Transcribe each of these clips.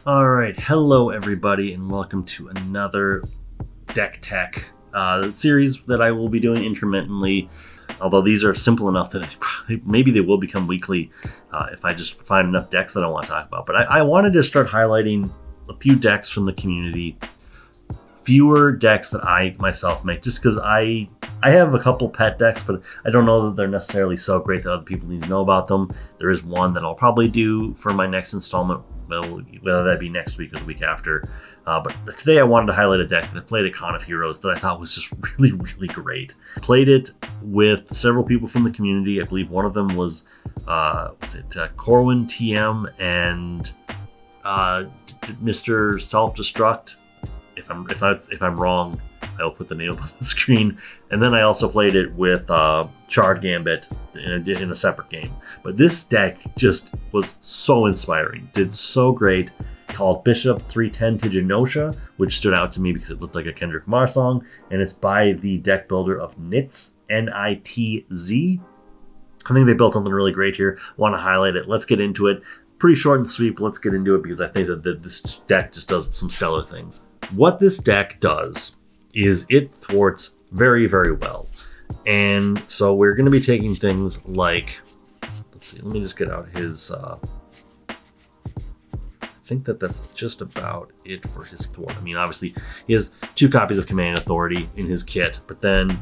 Alright, hello everybody and welcome to another Deck Tech series that I will be doing intermittently, although these are simple enough that maybe they will become weekly if I just find enough decks that I want to talk about. But I wanted to start highlighting a few decks from the community, fewer decks that I myself make, just because I have a couple pet decks, but I don't know that they're necessarily so great that other people need to know about them. There is one that I'll probably do for my next installment, whether that be next week or the week after. But today I wanted to highlight a deck that I played at Con of Heroes that I thought was just really great. Played it with several people from the community. I believe one of them was Corwin TM and Mr. Self-Destruct. If I'm wrong, I'll put the name up on the screen. And then I also played it with Chard Gambit in a separate game. But this deck just was so inspiring. Did so great. Called Bishop 310 to Genosha, which stood out to me because it looked like a Kendrick Lamar song. And it's by the deck builder of Nitz, N-I-T-Z. I think they built something really great here. Want to highlight it. Let's get into it. Pretty short and sweet, but let's get into it because I think that this deck just does some stellar things. What this deck does is it thwarts very well. And so we're going to be taking things like, let's see, let me just get out his, I think that's just about it for his thwart. I mean, obviously he has 2 copies of Command Authority in his kit, but then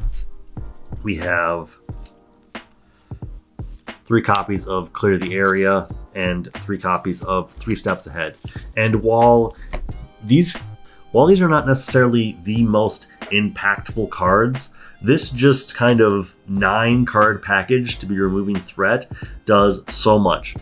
we have 3 copies of Clear the Area and 3 copies of 3 Steps Ahead. And while these are not necessarily the most impactful cards, this just kind of 9 card package to be removing threat does so much.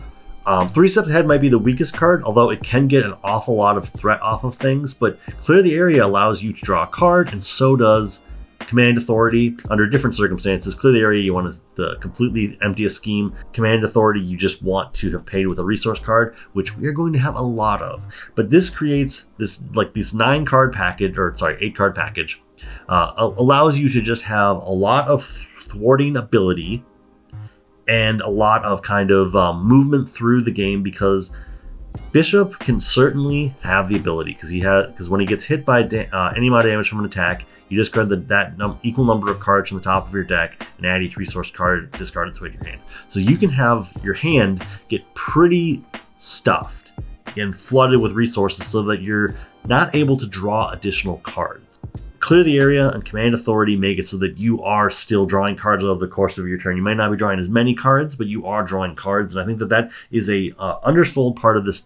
3 Steps Ahead might be the weakest card, although it can get an awful lot of threat off of things, but Clear the Area allows you to draw a card, and so does Command Authority under different circumstances. Clear the Area, you want to completely empty a scheme. Command Authority, you just want to have paid with a resource card, which we are going to have a lot of. But this creates this 8 card package, allows you to just have a lot of thwarting ability and a lot of kind of movement through the game, because Bishop can certainly have the ability, because when he gets hit by any amount of damage from an attack, you discard equal number of cards from the top of your deck and add each resource card discarded to your hand. So you can have your hand get pretty stuffed and flooded with resources so that you're not able to draw additional cards. Clear the Area and Command Authority make it so that you are still drawing cards over the course of your turn. You might not be drawing as many cards, but you are drawing cards, and I think that is a undersold part of this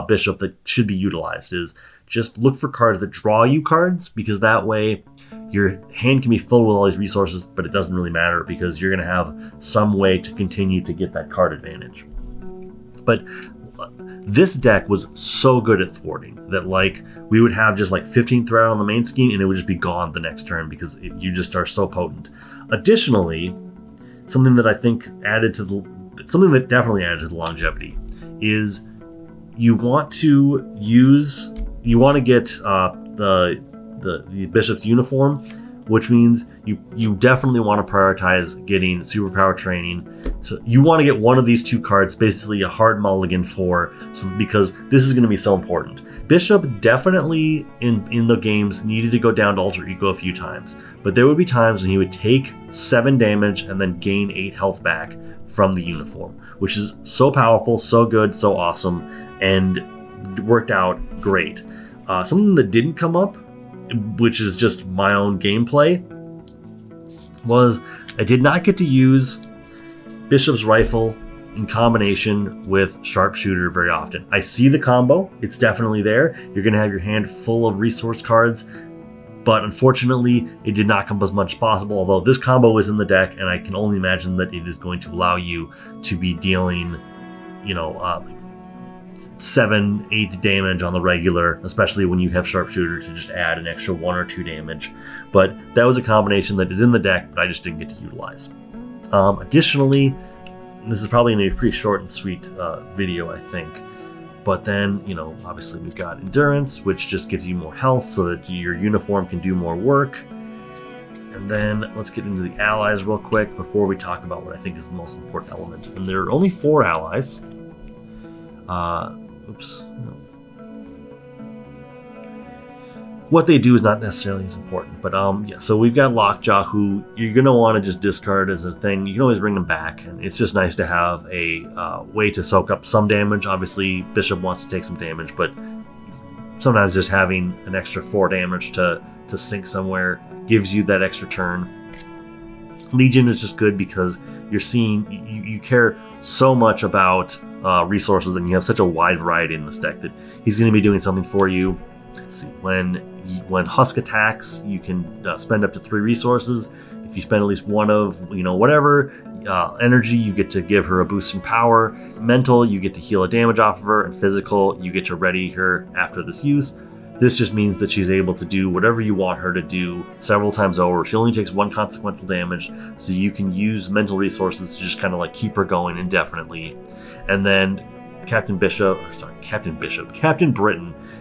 Bishop that should be utilized. Is just look for cards that draw you cards, because that way your hand can be filled with all these resources, but it doesn't really matter because you're going to have some way to continue to get that card advantage. But this deck was so good at thwarting that we would have just 15 threat on the main scheme and it would just be gone the next turn because you just are so potent. Additionally, something that definitely added to the longevity is you want to get the Bishop's uniform, which means you definitely want to prioritize getting superpower training. So you want to get one of these 2 cards, basically a hard mulligan because this is going to be so important. Bishop definitely in the games needed to go down to alter ego a few times, but there would be times when he would take 7 damage and then gain 8 health back from the uniform, which is so powerful, so good, so awesome, and worked out great. Something that didn't come up, which is just my own gameplay, was I did not get to use Bishop's Rifle in combination with Sharpshooter very often. I see the combo, it's definitely there. You're going to have your hand full of resource cards, but unfortunately it did not come up as much as possible, although this combo is in the deck, and I can only imagine that it is going to allow you to be dealing 7-8 damage on the regular, especially when you have Sharpshooter to just add an extra 1 or 2 damage. But that was a combination that is in the deck, but I just didn't get to utilize. Additionally, this is probably going to be a pretty short and sweet video, I think. But then, obviously we've got Endurance, which just gives you more health so that your uniform can do more work. And then let's get into the allies real quick before we talk about what I think is the most important element. And there are only 4 allies. Oops. No. what they do is not necessarily as important. But yeah, so we've got Lockjaw, who you're going to want to just discard as a thing. You can always bring them back, and it's just nice to have a way to soak up some damage. Obviously, Bishop wants to take some damage, but sometimes just having an extra 4 damage to sink somewhere gives you that extra turn. Legion is just good because you're seeing, you care so much about resources, and you have such a wide variety in this deck that he's going to be doing something for you. Let's see, when Husk attacks, you can spend up to 3 resources. If you spend at least one of, whatever, energy, you get to give her a boost in power. Mental, you get to heal a damage off of her. And physical, you get to ready her after this use. This just means that she's able to do whatever you want her to do several times over. She only takes 1 consequential damage, so you can use mental resources to just kind of like keep her going indefinitely. And then Captain Britain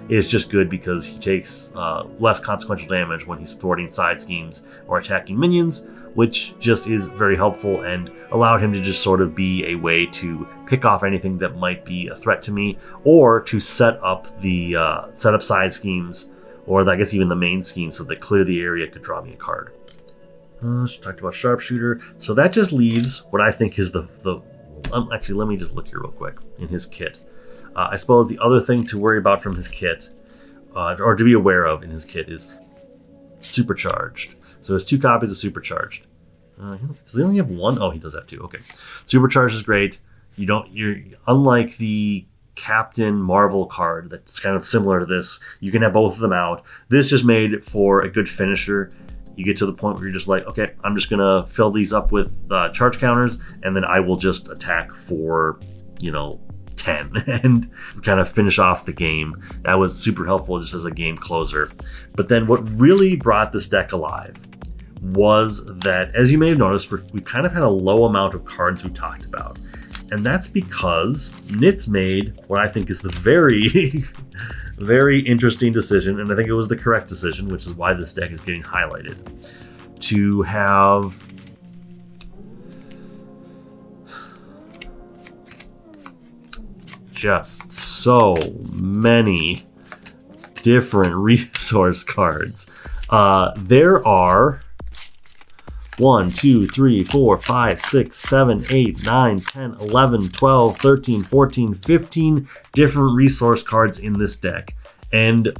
is just good because he takes less consequential damage when he's thwarting side schemes or attacking minions, which just is very helpful and allowed him to just sort of be a way to pick off anything that might be a threat to me, or to set up side schemes, or I guess even the main scheme, so that clear the area could draw me a card. She talked about Sharpshooter, so that just leaves what I think is actually, let me just look here real quick in his kit. I suppose the other thing to worry about from his kit, or to be aware of in his kit, is Supercharged. So there's 2 copies of Supercharged. Does he only have 1? Oh, he does have 2. Okay. Supercharged is great. You're unlike the Captain Marvel card that's kind of similar to this. You can have both of them out. This just made for a good finisher. You get to the point where you're just like, okay, I'm just gonna fill these up with charge counters, and then I will just attack for 10 and kind of finish off the game. That was super helpful just as a game closer. But then what really brought this deck alive was that, as you may have noticed, we kind of had a low amount of cards we talked about. And that's because Nitz made what I think is the very, very interesting decision, and I think it was the correct decision, which is why this deck is getting highlighted, to have just so many different resource cards. There are 1, 2, 3, 4, 5, 6, 7, 8, 9, 10, 11, 12, 13, 14, 15 different resource cards in this deck. And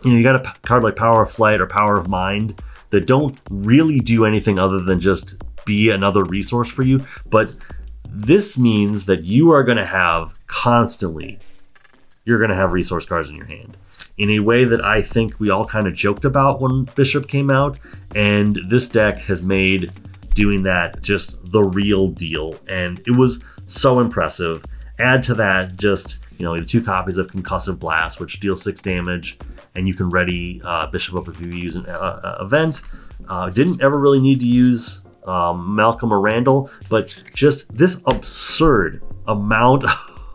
you got a card like Power of Flight or Power of Mind that don't really do anything other than just be another resource for you. But this means that you are going to have constantly, you're going to have resource cards in your hand in a way that I think we all kind of joked about when Bishop came out. And this deck has made doing that just the real deal. And it was so impressive. Add to that just, the 2 copies of Concussive Blast, which deals 6 damage, and you can ready Bishop up if you use an event. Didn't ever really need to use Malcolm or Randall, but just this absurd amount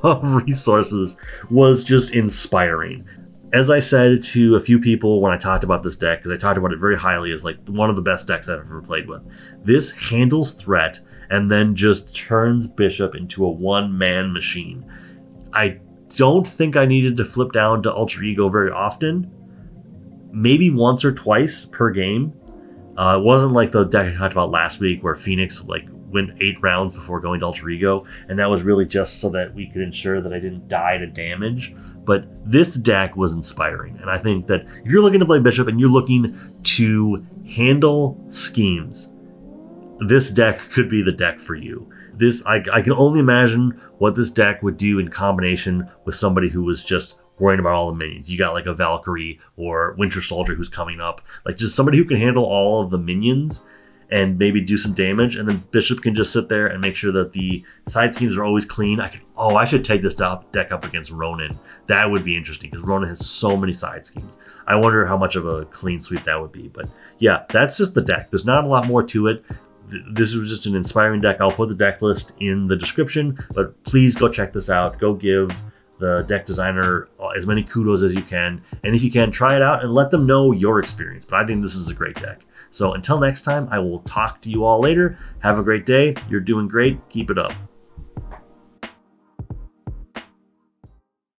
of resources was just inspiring. As I said to a few people when I talked about this deck, because I talked about it very highly as like one of the best decks I've ever played with, this handles threat and then just turns Bishop into a one-man machine. I don't think I needed to flip down to Ultra Ego very often, maybe once or twice per game. It wasn't like the deck I talked about last week where Phoenix went 8 rounds before going to Ultra Ego, and that was really just so that we could ensure that I didn't die to damage. But this deck was inspiring, and I think that if you're looking to play Bishop and you're looking to handle schemes, this deck could be the deck for you. I can only imagine what this deck would do in combination with somebody who was just worrying about all the minions. You got like a Valkyrie or Winter Soldier who's coming up, like just somebody who can handle all of the minions and maybe do some damage, and then Bishop can just sit there and make sure that the side schemes are always clean. I should take this deck up against Ronin. That would be interesting because Ronin has so many side schemes. I wonder how much of a clean sweep that would be. But yeah, that's just the deck. There's not a lot more to it. This was just an inspiring deck. I'll put the deck list in the description, but please go check this out. Go give the deck designer as many kudos as you can. And if you can, try it out and let them know your experience. But I think this is a great deck. So until next time, I will talk to you all later. Have a great day. You're doing great. Keep it up.